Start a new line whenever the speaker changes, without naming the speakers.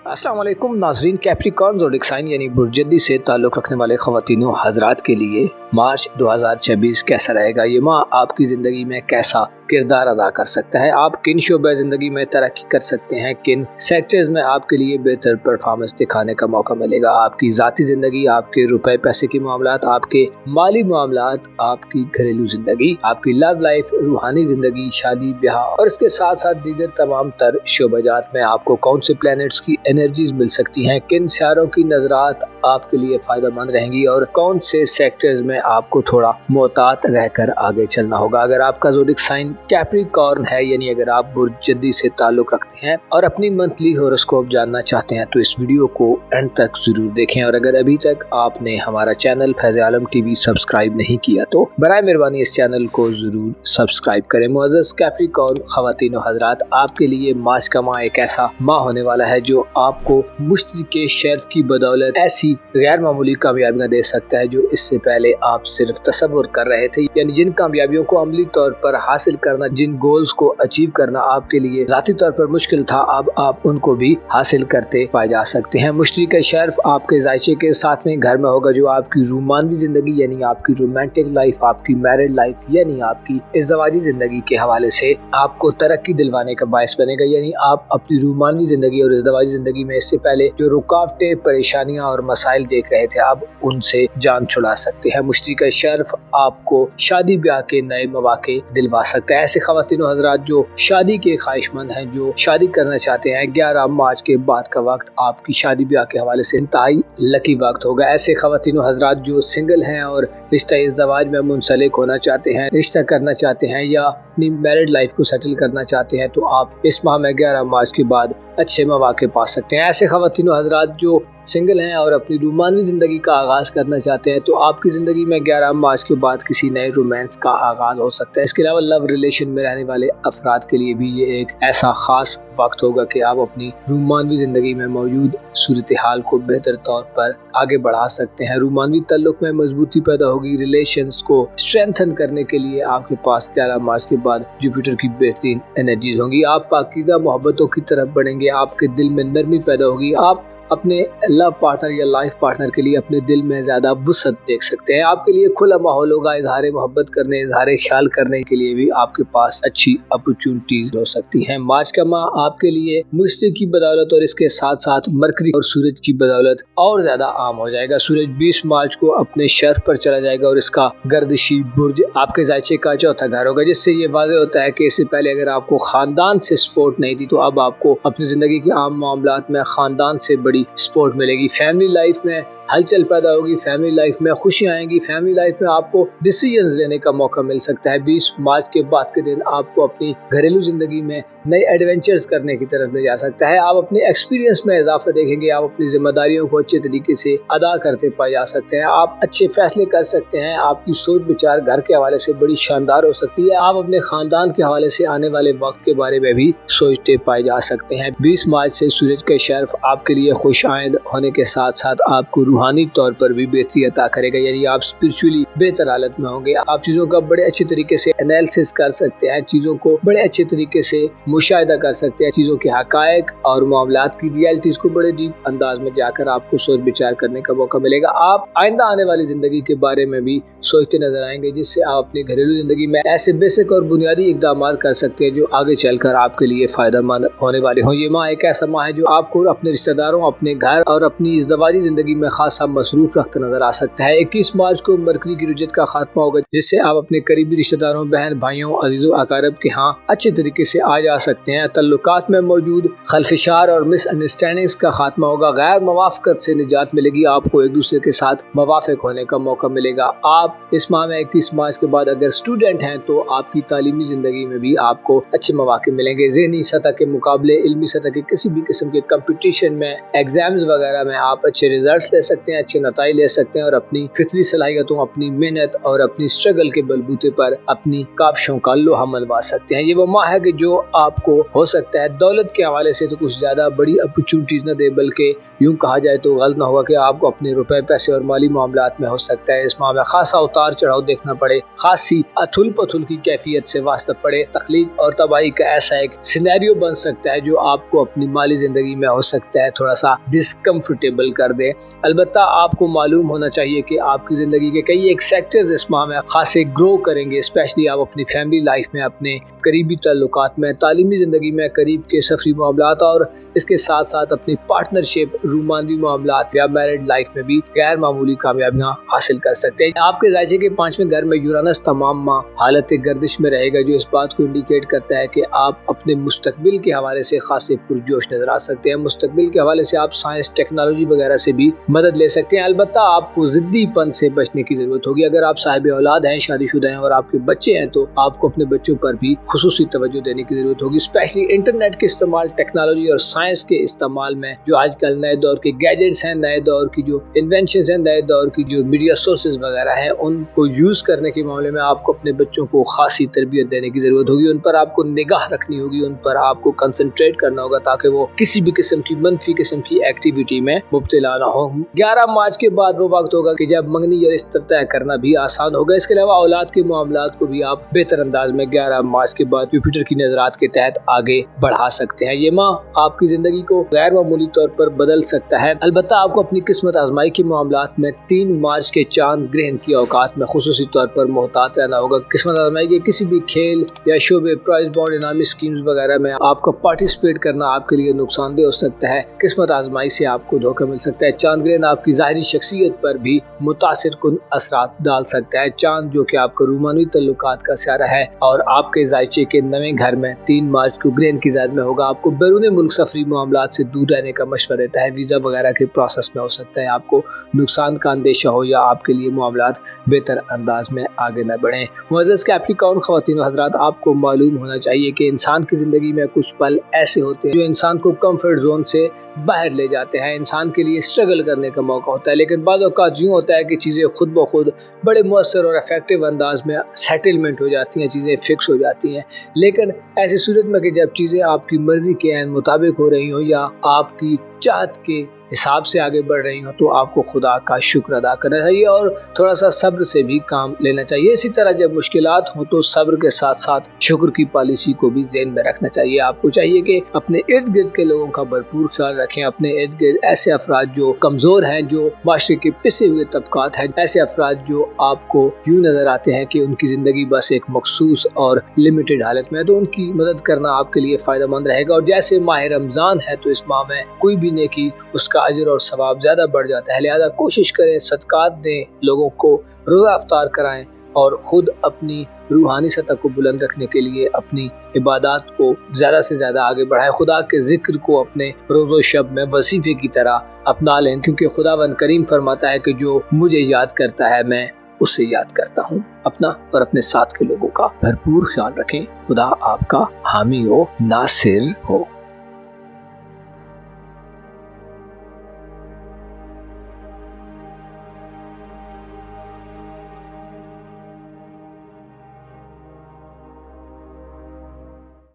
अस्सलाम वालेकुम नाज़रीन। कैप्रिकॉर्न ज़ोडिक साइन यानी बुर्जदी से ताल्लुक़ रखने वाले ख़वातीन व हज़रात के लिए मार्च 2026 कैसा रहेगा, ये माह आपकी ज़िंदगी में कैसा किरदार अदा कर सकता है, आप किन शोबे ज़िंदगी में तरक्की कर सकते हैं, किन सेक्टर्स में आपके लिए बेहतर परफॉर्मेंस दिखाने का मौका मिलेगा, आपकी ज़ाती ज़िंदगी, आपके रुपए पैसे के मामलात, आपके माली मामलात, आपकी घरेलू ज़िंदगी, आपकी लव लाइफ, रूहानी ज़िंदगी, शादी ब्याह और इसके साथ साथ दीगर तमाम तर शोबाजात में आपको कौन से प्लैनेट्स की एनर्जीज मिल सकती हैं, किन सितारों की नजरात आपके लिए फायदेमंद रहेंगी और कौन से सेक्टर्स में आपको थोड़ा मोहतात रहकर आगे चलना होगा। अगर आपका ज़ोडिक साइन कैप्रिकॉर्न है यानी अगर आप बुर्जदी से ताल्लुक़ रखते हैं और अपनी मंथली हॉरोस्कोप जानना चाहते हैं तो इस वीडियो को एंड तक जरूर देखें। और अगर अभी तक आपने हमारा चैनल फैज़ आलम टीवी सब्सक्राइब नहीं किया तो बराए मेहरबानी इस चैनल को जरूर सब्सक्राइब करें। मुअज़्ज़ज़ कैप्रिकॉर्न ख़वातीन व हज़रात, आपके लिए मार्च का माह एक ऐसा माह होने वाला है जो आपको मुश्तरी के शर्फ की बदौलत ऐसी गैर मामूली कामयाबियां दे सकता है जो इससे पहले आप सिर्फ तसव्वुर कर रहे थे। यानी जिन कामयाबियों को अमली तौर पर हासिल करना, जिन गोल्स को अचीव करना आपके लिए ज़ाती तौर पर मुश्किल था, अब आप उनको भी हासिल करते पाए जा सकते हैं। मुश्तरी का शर्फ आपके जायचे के साथ में घर में होगा जो आपकी रूमानवी जिंदगी यानी आपकी रोमांटिक लाइफ, आपकी मैरिड लाइफ यानी आपकी इज़्ज़वाजी जिंदगी के हवाले से आपको तरक्की दिलवाने का बायस बनेगा। यानी आप अपनी रूमानवी जिंदगी और इज़्ज़वाजी जिंदगी में इससे पहले जो रुकावटें, परेशानियां और मसाइल देख रहे थे, अब उनसे जान छुड़ा सकते हैं। मुश्तरी का शर्फ आपको शादी ब्याह के नए मौके दिलवा सकता है। ऐसे ख़वातीन व हज़रात जो शादी के ख्वाहिशमंद हैं, जो शादी करना चाहते हैं, 11 मार्च के बाद का वक्त आपकी शादी ब्याह के हवाले से इंतहाई लकी वक्त होगा। ऐसे ख़वातीन व हज़रात जो सिंगल हैं और रिश्ता इज़्ज़वाज में मुंसलिक होना चाहते हैं, रिश्ता करना चाहते हैं या अपनी मैरिड लाइफ को सेटल करना चाहते हैं तो आप इस माह में 11 मार्च के बाद अच्छे मौके पा सकते हैं। ऐसे ख़वातीन व हज़रात जो सिंगल हैं और अपनी रूमानवी ज़िंदगी का आगाज़ करना चाहते हैं तो आपकी ज़िंदगी में 11 मार्च के बाद किसी नए रोमांस का आगाज़ हो सकता है। इसके अलावा लव रिलेशन में रहने वाले अफराद के लिए भी ये एक ऐसा ख़ास वक्त होगा कि आप अपनी रूमानवी ज़िंदगी में मौजूद सूरत हाल को बेहतर तौर पर आगे बढ़ा सकते हैं। रूमानवी ताल्लुक़ में मजबूती पैदा होगी। रिलेशंस को स्ट्रेंथन करने के लिए आपके पास 11 मार्च के बाद जुपिटर की बेहतरीन एनर्जीज होंगी। आप पाकीज़ा मोहब्बतों की तरफ बढ़ेंगे, आपके दिल में नरमी पैदा होगी, आप अपने लव पार्टनर या लाइफ पार्टनर के लिए अपने दिल में ज़्यादा वुसअत देख सकते हैं। आपके लिए खुला माहौल होगा, इजहार मोहब्बत करने, इजहार ख्याल करने के लिए भी आपके पास अच्छी अपॉर्चुनिटीज हो सकती हैं। मार्च का माह आपके लिए मुश्तरी की बदौलत और इसके साथ साथ मरकरी और सूरज की बदौलत और ज़्यादा आम हो जाएगा। सूरज 20 मार्च को अपने शर्फ पर चला जाएगा और इसका गर्दिशी बुर्ज आपके जायचे का चौथा घर होगा, जिससे ये वाज़ेह होता है कि इससे पहले अगर आपको ख़ानदान से सपोर्ट नहीं थी तो अब आपको अपनी ज़िंदगी के आम मामलात में ख़ानदान से बड़ी सपोर्ट मिलेगी। फैमिली लाइफ में हलचल पैदा होगी, फैमिली लाइफ में खुशियां आएंगी, फैमिली लाइफ में आपको डिसीजंस लेने का मौका मिल सकता है। 20 मार्च के बाद के दिन आपको अपनी घरेलू जिंदगी में नए एडवेंचर्स करने की तरफ ले जा सकता है। आप अपने एक्सपीरियंस में इजाफा देखेंगे, आप अपनी जिम्मेदारियों को अच्छे तरीके से अदा करते पाए जा सकते हैं, आप अच्छे फैसले कर सकते हैं, आपकी सोच विचार घर के हवाले से बड़ी शानदार हो सकती है, आप अपने खानदान के हवाले से आने वाले वक्त के बारे में भी सोचते पाए जा सकते हैं। 20 मार्च से सूरज का शर्फ आपके लिए खुश आइंद होने के साथ साथ आपको रूहानी तौर पर भी बेहतरी अता करेगा। यानी आप स्पिरिचुअली बेहतर हालत में होंगे, आप चीज़ों का बड़े अच्छे तरीके से एनालिसिस कर सकते हैं, चीज़ों को बड़े अच्छे तरीके से मुशाहिदा कर सकते हैं, चीज़ों के हकायक और मामलात की रियलिटीज़ को बड़े डीप अंदाज में जाकर आपको सोच विचार करने का मौका मिलेगा। आप आइंदा आने वाली ज़िंदगी के बारे में भी सोचते नजर आएंगे, जिससे आप अपनी घरेलू ज़िंदगी में ऐसे बेसिक और बुनियादी इकदाम कर सकते हैं जो आगे चलकर आपके लिए फ़ायदेमंद होने वाले हों। ये माह एक ऐसा माह है जो आपको अपने रिश्तेदारों, अपने घर और अपनी इज़्ज़वाजी ज़िंदगी में खासा मसरूफ रखता नजर आ सकता है। 21 मार्च को मरकरी की रुजत का खात्मा होगा, जिससे आप अपने करीबी रिश्तेदारों, बहन भाइयों, अजीजों अकारब के यहाँ अच्छे तरीके से आ जा सकते हैं। तल्लुकात में मौजूद खलफिशार और मिसअंडरस्टैंडिंग्स का खात्मा होगा, गैर मवाफकत से निजात मिलेगी, आपको एक दूसरे के साथ मवाफिक होने का मौका मिलेगा। आप इस माह में 21 मार्च के बाद अगर स्टूडेंट हैं तो आपकी तालीमी जिंदगी में भी आपको अच्छे मौके मिलेंगे। ज़हनी सतह के मुकाबले, इल्मी सतह के किसी भी किस्म के कंपटीशन में, एग्जाम्स वगैरह में आप अच्छे रिजल्ट ले सकते हैं, अच्छे नताइज ले सकते हैं और अपनी फितरी सलाहियतों, अपनी मेहनत और अपनी स्ट्रगल के बलबूते पर अपनी काविशों का लोहा मनवा सकते हैं। ये वो माह है कि जो आपको हो सकता है दौलत के हवाले से तो कुछ ज़्यादा बड़ी अपॉर्चुनिटीज न दे, बल्कि यूँ कहा जाए तो गलत ना होगा कि आपको अपने रुपए पैसे और माली मामलात में हो सकता है इस माह में खासा उतार चढ़ाव देखना पड़े, खासी अथुल पथुल की कैफियत से वास्ता पड़े। तख्लीक और तबाही का ऐसा एक सिनेरियो बन सकता है जो आपको अपनी माली जिंदगी में हो सकता है थोड़ा सा डिस्कम्फर्टेबल कर दे। अलबत्ता आपको मालूम होना चाहिए कि आपकी जिंदगी के कई एक सेक्टर इस माह में खासे ग्रो करेंगे, स्पेशली आप अपनी फैमिली लाइफ में, अपने करीबी ताल्लुकात में, तालीमी ज़िंदगी में, करीब के सफरी मामलात और इसके साथ साथ अपनी पार्टनरशिप, रूमानवी मामलात या मैरिड लाइफ में भी गैर मामूली कामयाबियाँ हासिल कर सकते हैं। आपके ज़ायचे के 5वें घर में यूरानस तमाम माह हालत गर्दिश में रहेगा, जो इस बात को इंडिकेट करता है कि आप अपने मुस्तकबिल के हवाले से खासे पुरजोश नजर आ सकते हैं। मुस्तकबिल के हवाले से आप साइंस, टेक्नोलॉजी वगैरह से भी मदद ले सकते हैं। अलबत्ता आपको ज़िद्दीपन से बचने की ज़रूरत होगी। अगर आप साहिब औलाद हैं, शादीशुदा हैं और आपके बच्चे हैं तो आपको अपने बच्चों पर भी खुसूसी तवज्जो देने की ज़रूरत होगी, स्पेशली इंटरनेट के इस्तेमाल, टेक्नोलॉजी और साइंस के इस्तेमाल में। जो आजकल नए दौर के गैजेट्स हैं, नए दौर की जो इन्वेंशंस हैं, नए दौर की जो मीडिया सोर्सेज वगैरह हैं, उनको यूज़ करने के मामले में आपको अपने बच्चों को खासी तरबियत देने की ज़रूरत होगी। उन पर आपको निगाह रखनी होगी, उन पर आपको कंसंट्रेट करना होगा ताकि वो किसी भी किस्म की मनफी किस्म की एक्टिविटी में मुब्तला ना हो। 11 मार्च के बाद वो वक्त होगा कि जब मंगनी या रिश्ता तय करना भी आसान होगा। इसके अलावा औलाद के मामलात को भी आप बेहतर अंदाज में 11 मार्च के बाद जुपिटर की नजरात के तहत आगे बढ़ा सकते हैं। ये माह आपकी जिंदगी को गैर मामूली तौर पर बदल सकता है। अलबत्ता आपको अपनी किस्मत आजमाई के मामलात में 3 मार्च के चांद ग्रहण की औकात में खुसूसी तौर पर मोहतात रहना होगा। किस्मत आजमाई के किसी भी खेल या शोबे, प्राइज बॉन्ड, इनामी स्कीम्स वगैरह में आपका पार्टिसिपेट करना आपके लिए नुकसानदेह हो सकता है। किस्मत आजमाई से आपको धोखा मिल सकता है। चांद ग्रहण आपकी ज़ाहिरी शख्सियत पर भी मुतासिर कुन असरात डाल सकता है। चांद जो कि आपका रूमानी तल्लुकात का सियारा है और आपके ज़ायचे के नवें घर में 3 मार्च को ग्रहण की ज़ायद में होगा, आपको बैरून मुल्क सफरी मामलात से दूर रहने का मशवरा देता है। वीज़ा वगैरह के प्रोसेस में हो सकता है आपको नुकसान का अंदेशा हो या आपके लिए मामलात बेहतर अंदाज में आगे न बढ़ें। मुअज़्ज़ज़ कैप्रिकॉर्न ख़वातीन व हज़रात, आपको मालूम होना चाहिए कि इंसान की ज़िंदगी में कुछ पल ऐसे होते हैं जो इंसान को कंफर्ट जोन से बाहर ले जाते हैं, इंसान के लिए स्ट्रगल करने का मौका होता है। लेकिन बाद औक़ात यूँ होता है कि चीज़ें खुद ब खुद बड़े मुअस्सर और इफेक्टिव अंदाज में सेटलमेंट हो जाती हैं, चीज़ें फिक्स हो जाती हैं। लेकिन ऐसी सूरत में कि जब चीज़ें आपकी मर्ज़ी के ऐन मुताबिक हो रही हों या आपकी चाहत के हिसाब से आगे बढ़ रही हो, तो आपको खुदा का शुक्र अदा करना चाहिए और थोड़ा सा सब्र से भी काम लेना चाहिए। इसी तरह जब मुश्किलात हो तो सब्र के साथ साथ शुक्र की पॉलिसी को भी ज़हन में रखना चाहिए। आपको चाहिए कि अपने इर्द गिर्द के लोगों का भरपूर ख्याल रखें। अपने इर्द गिर्द ऐसे अफराद जो कमज़ोर हैं, जो माशरे के पिसे हुए तबकात हैं, ऐसे अफराद जो आपको यूँ नज़र आते हैं कि उनकी ज़िंदगी बस एक मखसूस और लिमिटेड हालत में है, तो उनकी मदद करना आपके लिए फ़ायदा मंद रहेगा। और जैसे माह रमज़ान है तो इस माह में कोई भी नेकी उसका अजर और सवाब ज़्यादा बढ़ जाता है। लिहाजा कोशिश करें, सदकात दें, लोगों को रोज़ा अफ्तार कराएं और ख़ुद अपनी रूहानी सतह को बुलंद रखने के लिए अपनी इबादत को ज़्यादा से ज़्यादा आगे बढ़ाएं। खुदा के ज़िक्र को अपने रोज़ो शब में वजीफ़े की तरह अपना लें, क्योंकि खुदावंद करीम फरमाता है कि जो मुझे याद करता है मैं उसे याद करता हूँ। अपना और अपने साथ के लोगों का भरपूर ख्याल रखें। खुदा आपका हामी हो, नासिर हो।